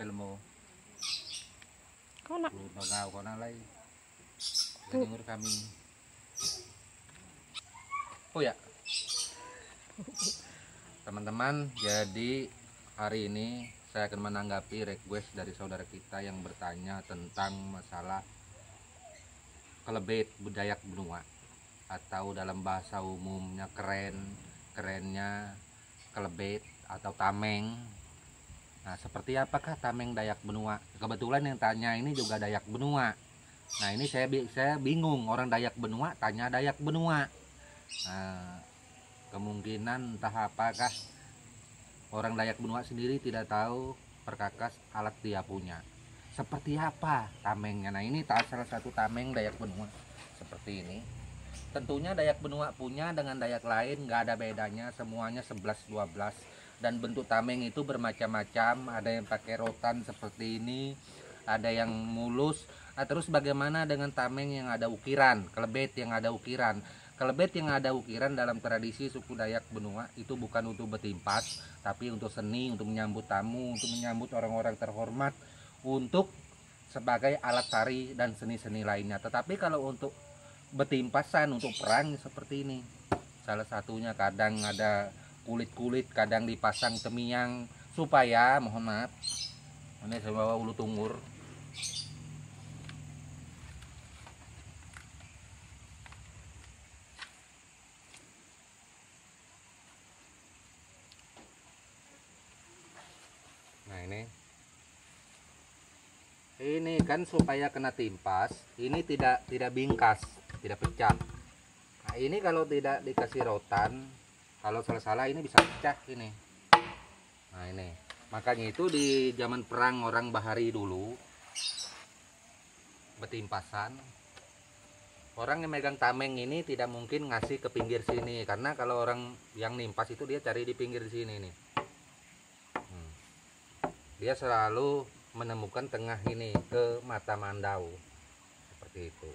filmo. Kau nak? Lu nggak kau nalai. Dengar kami. Oh ya. Teman-teman, jadi hari ini saya akan menanggapi request dari saudara kita yang bertanya tentang masalah kelebet Dayak Benua, atau dalam bahasa umumnya kerennya kelebet atau tameng. Nah, seperti apakah tameng Dayak Benua? Kebetulan yang tanya ini juga Dayak Benua. Nah, ini saya bingung, orang Dayak Benua tanya Dayak Benua. Nah, kemungkinan entah apakah orang Dayak Benua sendiri tidak tahu perkakas alat dia punya. Seperti apa tamengnya? Nah, ini salah satu tameng Dayak Benua seperti ini. Tentunya Dayak Benua punya dengan Dayak lain nggak ada bedanya, semuanya 11-12. Dan bentuk tameng itu bermacam-macam, ada yang pakai rotan seperti ini, ada yang mulus. Nah, terus bagaimana dengan tameng yang ada ukiran, kelebet yang ada ukiran? Kelebet yang ada ukiran dalam tradisi suku Dayak Benua itu bukan untuk betimpas, tapi untuk seni, untuk menyambut tamu, untuk menyambut orang-orang terhormat, untuk sebagai alat tari dan seni-seni lainnya. Tetapi kalau untuk betimpasan, untuk perang seperti ini, salah satunya kadang ada kulit-kulit, kadang dipasang temiang supaya, mohon maaf, ini saya bawa ulu tungur. Nah, ini kan supaya kena timpas, ini tidak bingkas, tidak pecah. Nah, ini kalau tidak dikasih rotan, kalau salah-salah ini bisa pecah ini. Nah, ini makanya itu di zaman perang orang bahari dulu, betimpasan, orang yang megang tameng ini tidak mungkin ngasih ke pinggir sini, karena kalau orang yang nimpas itu dia cari di pinggir sini nih. Dia selalu menemukan tengah ini ke mata mandau seperti itu.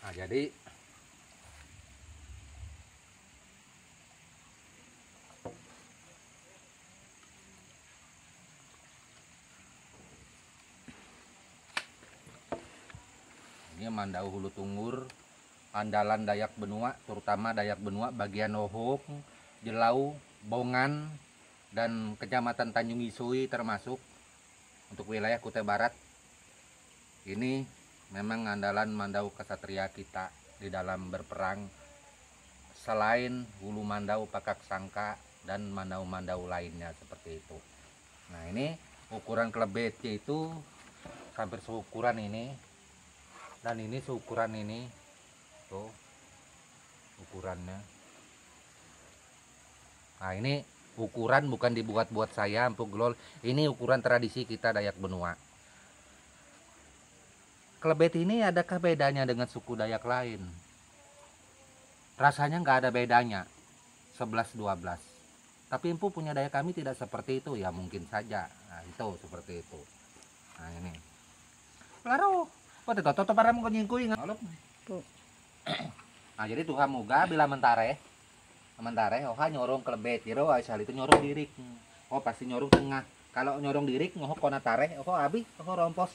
Nah, jadi ini mandau hulu tungur andalan Dayak Benua, terutama Dayak Benua bagian Ohok, Jelau, Bongan, dan Kecamatan Tanjung Isui termasuk untuk wilayah Kutai Barat. Ini memang andalan mandau kesatria kita di dalam berperang, selain hulu mandau, pakak sangka, dan mandau-mandau lainnya seperti itu. Nah, ini ukuran kelebetnya itu hampir seukuran ini, dan ini seukuran ini tuh ukurannya. Nah, ini ukuran bukan dibuat-buat saya, Empuk Glol. Ini ukuran tradisi kita Dayak Benua. Kelebet ini adakah bedanya dengan suku Dayak lain? Rasanya nggak ada bedanya, 11-12. Tapi Empu punya Dayak kami tidak seperti itu, ya mungkin saja. Nah, itu seperti itu. Nah, ini. Claro. Kok toto para mau nyingkuy ngalop. Nah, jadi Tuhan moga bila mentare oha nyorong kelebet jero asal itu nyorong dirik. Oh, pasti nyorong tengah. Kalau nyorong dirik ngoho kona tare oho abi oho rompos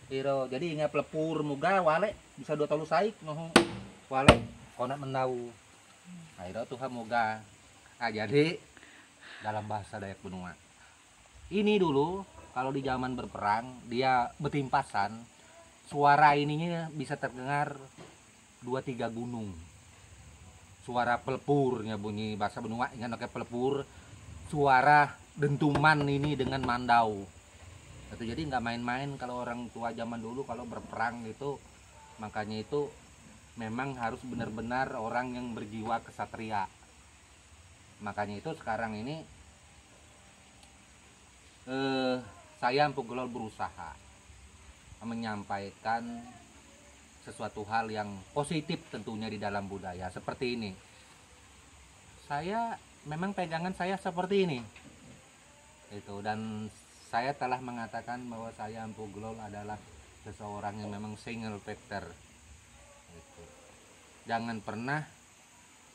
jero. Jadi ingat pelepur moga wale bisa 2 tolu saik ngoho wale kona mendau. Nah, itu Tuhan moga. Nah, jadi dalam bahasa Dayak Benua ini dulu kalau di zaman berperang dia betimpasan, suara ininya bisa terdengar 2-3 gunung. Suara pelepurnya bunyi bahasa Benua, ingat pakai pelepur, suara dentuman ini dengan mandau. Itu jadi nggak main-main kalau orang tua zaman dulu kalau berperang itu, makanya itu memang harus benar-benar orang yang berjiwa kesatria. Makanya itu sekarang ini saya Empuk Glol berusaha menyampaikan sesuatu hal yang positif tentunya di dalam budaya seperti ini. Saya memang pegangan saya seperti ini itu, dan saya telah mengatakan bahwa saya Empuk Glol adalah seseorang yang memang single factor itu. Jangan pernah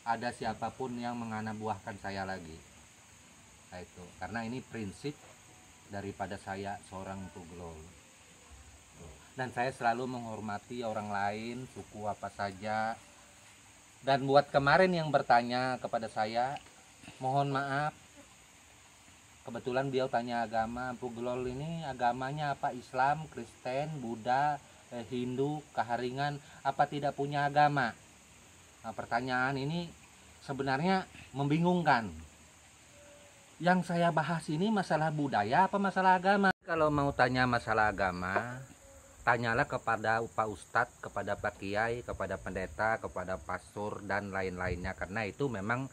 ada siapapun yang menganabuahkan saya lagi. Nah, itu karena ini prinsip daripada saya seorang Puglol. Dan saya selalu menghormati orang lain, suku apa saja. Dan buat kemarin yang bertanya kepada saya, mohon maaf, kebetulan beliau tanya agama. Puglol ini agamanya apa? Islam, Kristen, Buddha, Hindu, Kaharingan, apa tidak punya agama? Nah, pertanyaan ini sebenarnya membingungkan. Yang saya bahas ini masalah budaya apa masalah agama? Kalau mau tanya masalah agama, tanyalah kepada Pak Ustadz, kepada Pak Kiai, kepada pendeta, kepada pastor, dan lain-lainnya. Karena itu memang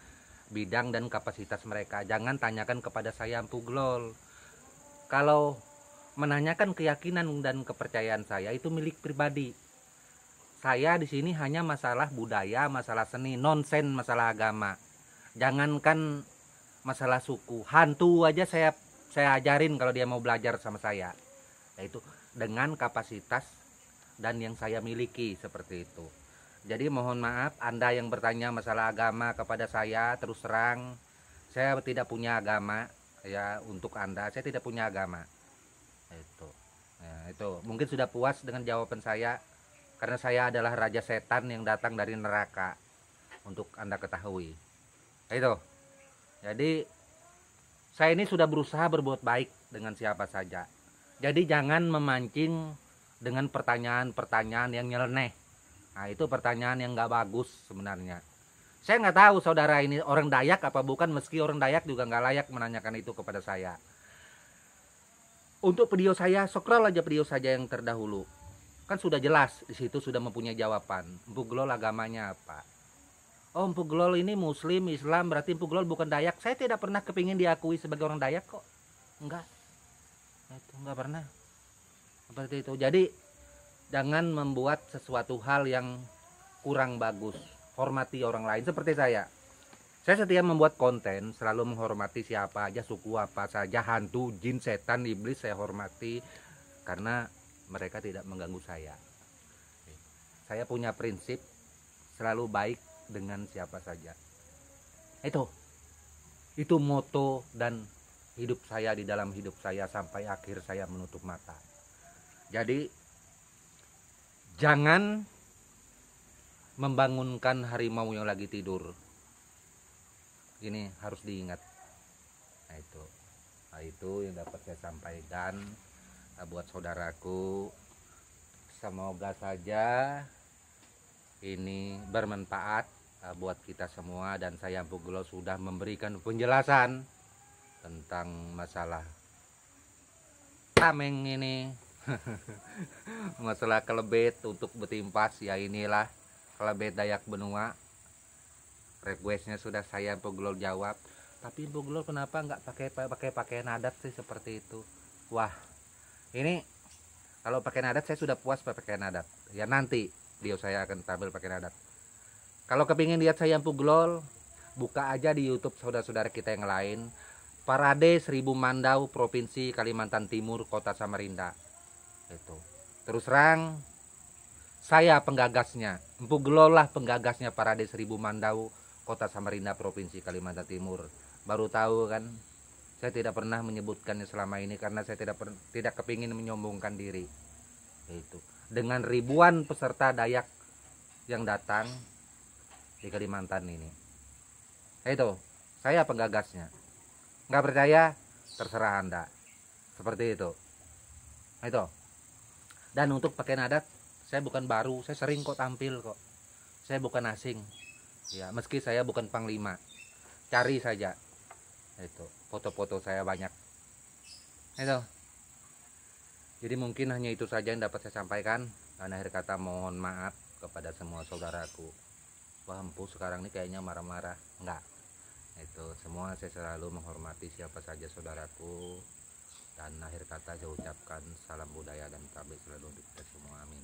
bidang dan kapasitas mereka. Jangan tanyakan kepada saya Puglol. Kalau menanyakan keyakinan dan kepercayaan saya itu milik pribadi. Saya di sini hanya masalah budaya, masalah seni, nonsen masalah agama. Jangankan masalah suku, hantu aja saya ajarin kalau dia mau belajar sama saya. Yaitu dengan kapasitas dan yang saya miliki seperti itu. Jadi mohon maaf Anda yang bertanya masalah agama kepada saya, terus terang saya tidak punya agama. Ya, untuk Anda saya tidak punya agama. Itu. Ya, itu. Mungkin sudah puas dengan jawaban saya karena saya adalah raja setan yang datang dari neraka. Untuk Anda ketahui. Itu. Jadi saya ini sudah berusaha berbuat baik dengan siapa saja. Jadi jangan memancing dengan pertanyaan-pertanyaan yang nyeleneh. Nah, itu pertanyaan yang nggak bagus sebenarnya. Saya nggak tahu saudara ini orang Dayak apa bukan, meski orang Dayak juga nggak layak menanyakan itu kepada saya. Untuk video saya, scroll aja video saja yang terdahulu. Kan sudah jelas, di situ sudah mempunyai jawaban. Puglol agamanya apa? Oh, Puglol ini Muslim, Islam, berarti Puglol bukan Dayak. Saya tidak pernah kepingin diakui sebagai orang Dayak kok. Enggak. Itu enggak pernah. Seperti itu. Jadi jangan membuat sesuatu hal yang kurang bagus. Hormati orang lain seperti saya. Saya setiap membuat konten selalu menghormati siapa aja, suku apa saja, hantu, jin, setan, iblis saya hormati karena mereka tidak mengganggu saya. Saya punya prinsip selalu baik dengan siapa saja. Itu moto dan hidup saya di dalam hidup saya sampai akhir saya menutup mata. Jadi jangan membangunkan harimau yang lagi tidur. Ini harus diingat. Nah itu yang dapat saya sampaikan buat saudaraku. Semoga saja ini bermanfaat buat kita semua, dan saya Puglol sudah memberikan penjelasan tentang masalah tameng ini. Masalah kelebet untuk betimpas, ya inilah kelebet Dayak Benua. Requestnya sudah saya Puglol jawab, tapi Puglol kenapa nggak pakai pakaian adat sih seperti itu? Wah, ini kalau pakaian adat saya sudah puas pakai pakaian adat. Ya nanti video saya akan tampil pakaian adat. Kalau kepingin lihat saya Puglol, buka aja di YouTube saudara-saudara kita yang lain. Parade Seribu Mandau, Provinsi Kalimantan Timur, Kota Samarinda. Itu. Terus terang, saya penggagasnya. Puglol lah penggagasnya Parade Seribu Mandau, Kota Samarinda, Provinsi Kalimantan Timur. Baru tahu kan? Saya tidak pernah menyebutkannya selama ini karena saya tidak kepingin menyombongkan diri. Itu. Dengan ribuan peserta Dayak yang datang di Kalimantan ini. Itu, saya penggagasnya. Nggak percaya, terserah Anda. Seperti itu. Itu. Dan untuk pakaian adat, saya bukan baru, saya sering kok tampil kok. Saya bukan asing. Ya, meski saya bukan panglima. Cari saja. Itu, foto-foto saya banyak. Itu. Jadi mungkin hanya itu saja yang dapat saya sampaikan. Dan akhir kata mohon maaf kepada semua saudaraku. Wah, empu sekarang ini kayaknya marah-marah. Enggak. Itu semua saya selalu menghormati siapa saja saudaraku. Dan akhir kata saya ucapkan salam budaya dan tabik selalu untuk kita semua. Amin.